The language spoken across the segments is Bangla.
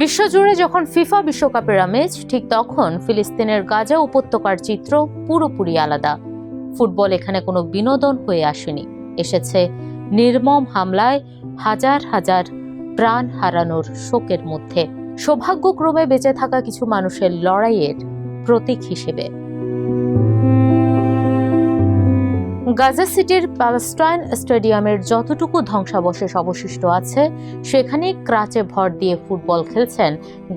বিশ্বজুড়ে যখন ফিফা বিশ্বকাপের আমেজ, ঠিক তখন ফিলিস্তিনের গাজা উপত্যকার চিত্র পুরোপুরি আলাদা। ফুটবল এখানে কোনো বিনোদন হয়ে আসেনি, এসেছে নির্মম হামলায় হাজার হাজার প্রাণ হারানোর শোকের মধ্যে, সৌভাগ্যক্রমে বেঁচে থাকা কিছু মানুষের লড়াইয়ের প্রতীক হিসেবে। গাজা সিটির প্যালেস্টাইন স্টেডিয়ামের যতটুকু ধ্বংসাবশেষ অবশিষ্ট আছে, সেখানে ক্রাচে ভর দিয়ে ফুটবল খেলছেন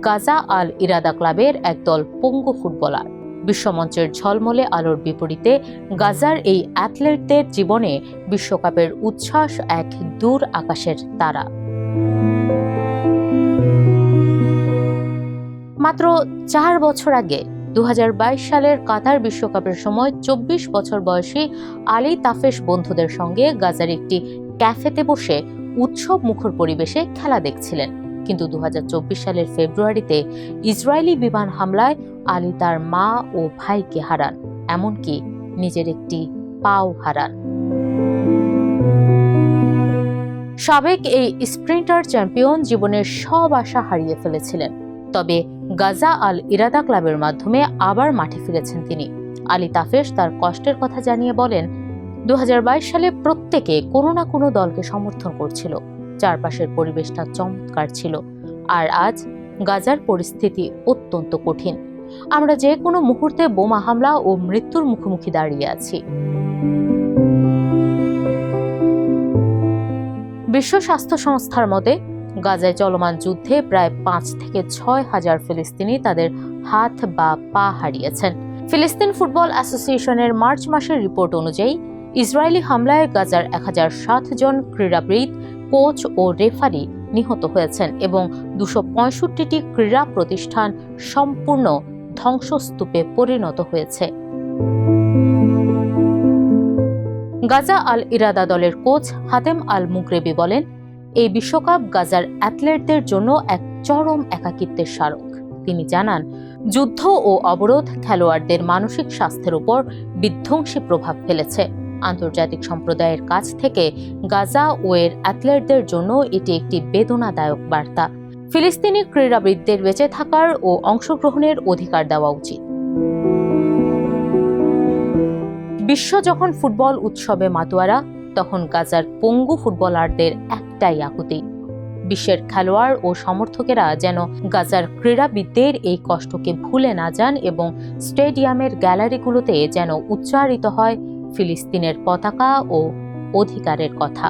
গাজা আল ইরাদা ক্লাবের একদল পঙ্গু ফুটবলার। বিশ্বমঞ্চের ঝলমলে আলোর বিপরীতে গাজার এই অ্যাথলেটদের জীবনে বিশ্বকাপের উচ্ছ্বাস এক দূর আকাশের তারা। মাত্র 4 বছর আগে 2022 সালের কাতার বিশ্বকাপের সময় 24 বছর বয়সী আলী তাফেশ বন্ধুদের সঙ্গে গাজার একটি ক্যাফেতে বসে উৎসব মুখর পরিবেশে খেলা দেখছিলেন। কিন্তু 2024 সালের ফেব্রুয়ারিতে ইসরায়েলি বিমান হামলায় আলী তার মা ও ভাইকে হারান, এমনকি নিজের একটি পাও হারান। সাবেক এই স্প্রিন্টার চ্যাম্পিয়ন জীবনের সব আশা হারিয়ে ফেলেছিলেন, তবে গাজা আল ইরাদা ক্লাবের মাধ্যমে আবার মাঠে ফিরেছেন তিনি। আলী তাফেশ তার কষ্টের কথা জানিয়ে বলেন, 2022 সালে প্রত্যেকে কোনো না কোনো দলকে সমর্থন করছিল, চারপাশের পরিবেশটা চমৎকার ছিল, আর আজ গাজার পরিস্থিতি অত্যন্ত কঠিন। আমরা যে কোনো মুহূর্তে বোমা হামলা ও মৃত্যুর মুখোমুখি দাঁড়িয়ে আছি। বিশ্ব স্বাস্থ্য সংস্থার মতে গাজায় চলমান যুদ্ধে প্রায় 5 থেকে 6 হাজার ফিলিস্তিনি তাদের হাত বা পা হারিয়েছেন। ফিলিস্তিন ফুটবল অ্যাসোসিয়েশনের মার্চ মাসের রিপোর্ট অনুযায়ী ইসরায়েলি হামলায় গাজার 1007 জন ক্রীড়াবিদ, কোচ ও রেফারি নিহত হয়েছেন এবং 265টি ক্রীড়া প্রতিষ্ঠান সম্পূর্ণ ধ্বংসস্তূপে পরিণত হয়েছে। গাজা আল ইরাদা দলের কোচ হাতেম আল মুগরেবি বলেন, এই বিশ্বকাপ গাজার অ্যাথলেটদের জন্য এক চরম একাকিত্বের স্মারক। তিনি জানান, যুদ্ধ ও অবরোধ খেলোয়াড়দের মানসিক স্বাস্থ্যের উপর বিধ্বংসী প্রভাব ফেলেছে। আন্তর্জাতিক সম্প্রদায়ের কাছ থেকে গাজা ও এর অ্যাথলেটদের জন্য এটি একটি বেদনাদায়ক বার্তা। ফিলিস্তিনি ক্রীড়াবিদদের বেঁচে থাকার ও অংশগ্রহণের অধিকার দেওয়া উচিত। বিশ্ব যখন ফুটবল উৎসবে মাতোয়ারা, তখন গাজার পঙ্গু ফুটবলারদের একটাই আকুতি, বিশ্বের খেলোয়াড় ও সমর্থকেরা যেন গাজার ক্রীড়াবিদদের এই কষ্টকে ভুলে না যান এবং স্টেডিয়ামের গ্যালারিগুলোতে যেন উচ্চারিত হয় ফিলিস্তিনের পতাকা ও অধিকারের কথা।